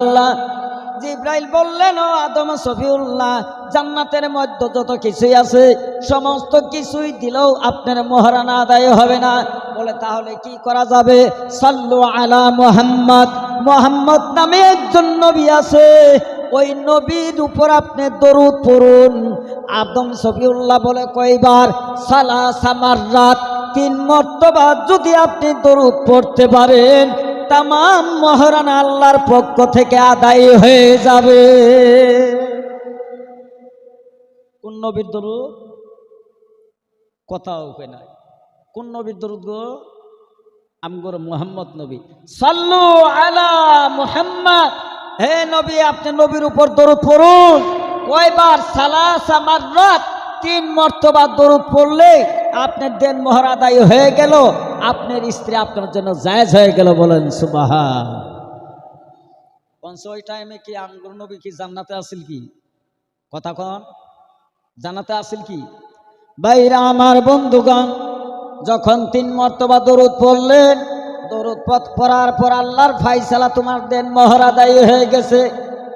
আল্লাহ জিব্রাইল বললেন, ও আদম সফিউল্লাহ, জান্নাতের মধ্যে যত কিছুই আছে সমস্ত কিছুই দিলেও আপনার মহারানা আদায় হবে না। বলে তাহলে কি করা যাবে? সাল্লু আলা মুহাম্মদ, মুহাম্মদ নামে একজন নবী আছে, ওই নবীর উপর আপনি দরুদ পড়ুন। আদম সফিউল্লাহ বলে কয়বার? সালাসা মাররাত, 3 মর্তবা যদি আপনি দরুদ পড়তে পারেন তামাম মহারানা আল্লাহর পক্ষ থেকে আদায় হয়ে যাবে। কোন নবীর দরুদ? কথাও কই নাই। কোন নবীর দরুদ গো? আমগর মুহাম্মদ নবী। সাল্লু আলা মুহাম্মদ, হে নবী আপনি নবীর উপর দরুদ পড়ুন। কয়বার? সালাসা মাররাত, 3 মর্তবা দরুদ পড়লে আপনার দেন মোহর আদায় হয়ে গেল, আপনার স্ত্রী আপনার জন্য জায়েজ হয়ে গেল। বলেন সুবহান। ওই টাইমে কি আমগর নবী কি জান্নাতে আসিল? কি কথা কন, জান্নাতে আসিল কি? ভাইরা আমার, বন্ধুগণ, যখন 3 মর্তবা দরুদ পড়লেন, দরুদ পড়ার পর আল্লাহর ফায়সালা, তোমার দেন মোহর আদায় হয়ে গেছে।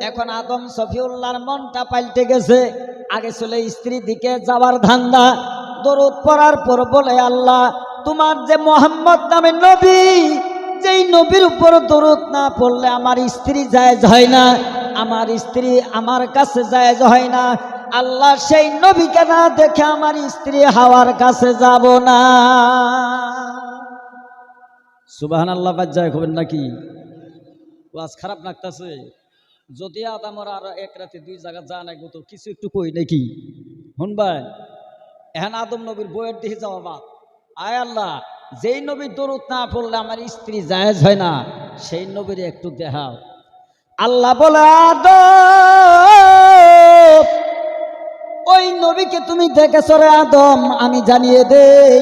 এখন আদম সফিউল্লাহর মনটা পাল্টে গেছে। আগে ছিল স্ত্রীর দিকে যাওয়ার ধান্দা। দরুদ পড়ার পর বলে, আল্লাহ তোমার যে মোহাম্মদ নামের নবী, যেই নবীর উপর দরুদ না পড়লে আমার স্ত্রী জায়েজ হয় না, আমার স্ত্রী আমার কাছে জায়েজ হয় না। আল্লাহ সেই নবীকে না দেখে আমার স্ত্রী হাওয়ার কাছে যাব না। সুবহানাল্লাহ। বাজ্জায় হবেন নাকি? ওয়াজ খারাপ লাগতেছে? যদি আদামর আর 1 রাতে 2 জায়গা যা নাই তো কিছু একটু কই নাকি শুনবেন? এখন আদম নবীর বইয়ের দিকে যাওয়া বাদ। আয় আল্লাহ, যেই নবীর দরুদ না পড়লে আমার স্ত্রী জায়েজ হয় না, সেই নবীর একটু দেখাও। আল্লাহ বলে, আদম ওই নবীকে তুমি দেখেছো রে আদম? আমি জানিয়ে দেই,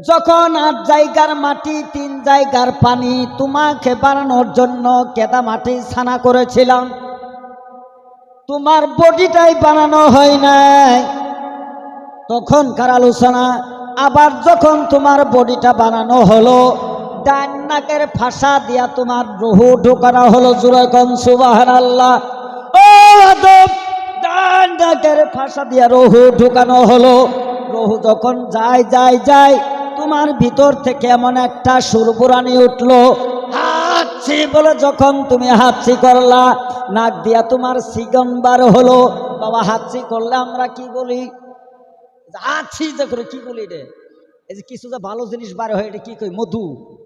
যখন 8 জায়গার মাটি 3 জায়গার পানি তোমাকে বানানোর জন্য কেদা মাটি ছানা করেছিলাম, তোমার বডিটাই বানানো হয় নাই, তখনকার আলোচনা। আবার যখন তোমার বডিটা বানানো হলো, ডান নাকের ফাঁসা দিয়া তোমার রুহু ঢোকানো হলো। জোরে কোন সুবহানাল্লাহ। ও আদম, ডান নাকের ফাঁসা দিয়া রুহু ঢোকানো হলো। রুহু যখন যায় যায় যায়, তোমার ভিতর থেকে এমন একটা সুরবুরানি উঠলো, হাঁচি বলে যখন তুমি হাঁচি করলা, নাক দিয়া তোমার সিগম্বার হলো। বাবা, হাঁচি করলে আমরা কি বলি? হাঁচি যে করে কি বলি রে? এই যে কিছু যে ভালো জিনিস বার হয়, এটা কি কই? মধু।